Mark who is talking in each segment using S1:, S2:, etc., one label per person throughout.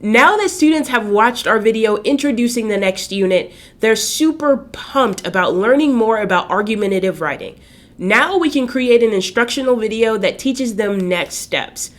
S1: Now that students have watched our video introducing the next unit, they're super pumped about learning more about argumentative writing. Now we can create an instructional video that teaches them next steps.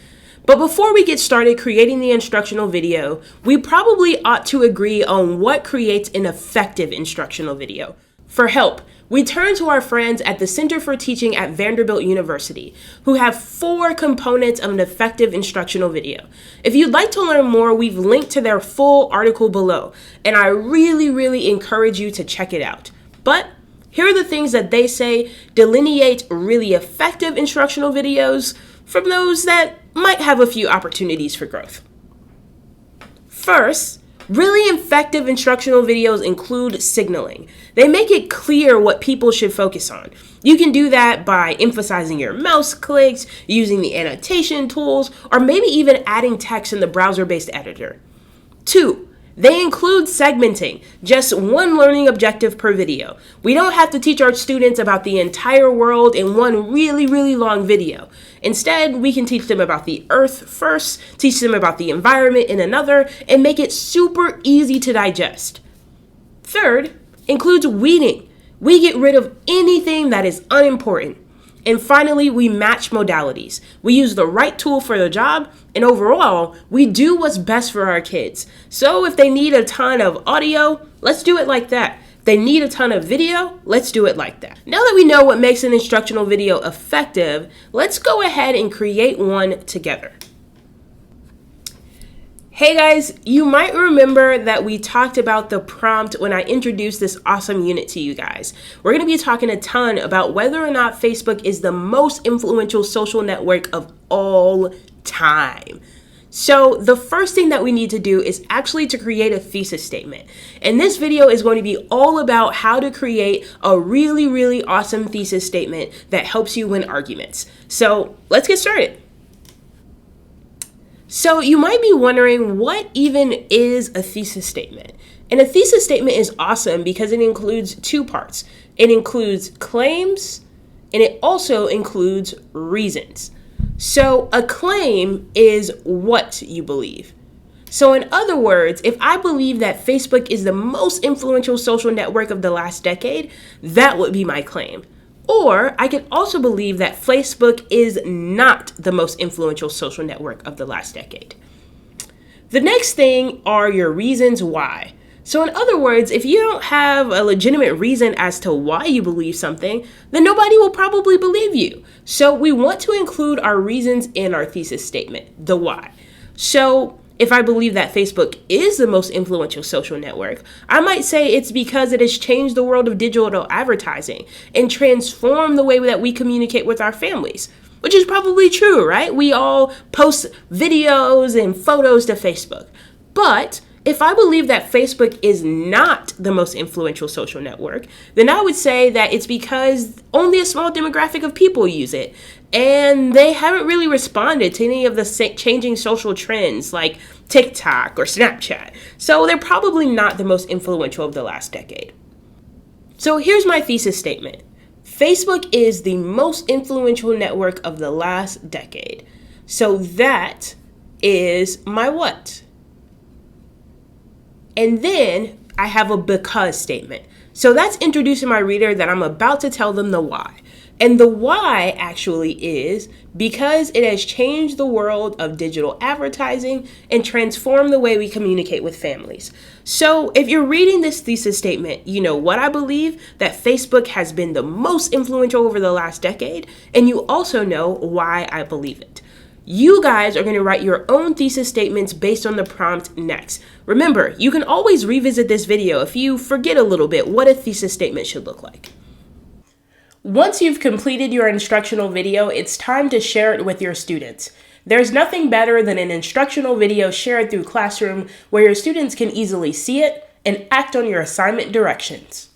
S1: But before we get started creating the instructional video, we probably ought to agree on what creates an effective instructional video. For help, we turn to our friends at the Center for Teaching at Vanderbilt University, who have 4 components of an effective instructional video. If you'd like to learn more, we've linked to their full article below, and I really encourage you to check it out. But here are the things that they say delineate really effective instructional videos from those that might have a few opportunities for growth. First, really effective instructional videos include signaling. They make it clear what people should focus on. You can do that by emphasizing your mouse clicks, using the annotation tools, or maybe even adding text in the browser-based editor. 2, they include segmenting, just one learning objective per video. We don't have to teach our students about the entire world in one really long video. Instead, we can teach them about the earth first, teach them about the environment in another, and make it super easy to digest. Third, includes weeding. We get rid of anything that is unimportant. And finally, we match modalities. We use the right tool for the job, and overall, we do what's best for our kids. So if they need a ton of audio, let's do it like that. If they need a ton of video, let's do it like that. Now that we know what makes an instructional video effective, let's go ahead and create one together. Hey guys, you might remember that we talked about the prompt when I introduced this awesome unit to you guys. We're going to be talking a ton about whether or not Facebook is the most influential social network of all time. So the first thing that we need to do is actually to create a thesis statement. And this video is going to be all about how to create a really awesome thesis statement that helps you win arguments. So let's get started. So you might be wondering, what even is a thesis statement? And a thesis statement is awesome because it includes 2 parts. It includes claims and it also includes reasons. So a claim is what you believe. So in other words, if I believe that Facebook is the most influential social network of the last decade, that would be my claim. Or I could also believe that Facebook is not the most influential social network of the last decade. The next thing are your reasons why. So in other words, if you don't have a legitimate reason as to why you believe something, then nobody will probably believe you. So we want to include our reasons in our thesis statement, the why. So if I believe that Facebook is the most influential social network, I might say it's because it has changed the world of digital advertising and transformed the way that we communicate with our families, which is probably true, right? We all post videos and photos to Facebook. But if I believe that Facebook is not the most influential social network, then I would say that it's because only a small demographic of people use it. And they haven't really responded to any of the changing social trends like TikTok or Snapchat. So they're probably not the most influential of the last decade. So here's my thesis statement. Facebook is the most influential network of the last decade. So that is my what? And then I have a because statement. So that's introducing my reader that I'm about to tell them the why. And the why actually is because it has changed the world of digital advertising and transformed the way we communicate with families. So if you're reading this thesis statement, you know what I believe, that Facebook has been the most influential over the last decade, and you also know why I believe it. You guys are going to write your own thesis statements based on the prompt next. Remember, you can always revisit this video if you forget a little bit what a thesis statement should look like. Once you've completed your instructional video, it's time to share it with your students. There's nothing better than an instructional video shared through Classroom where your students can easily see it and act on your assignment directions.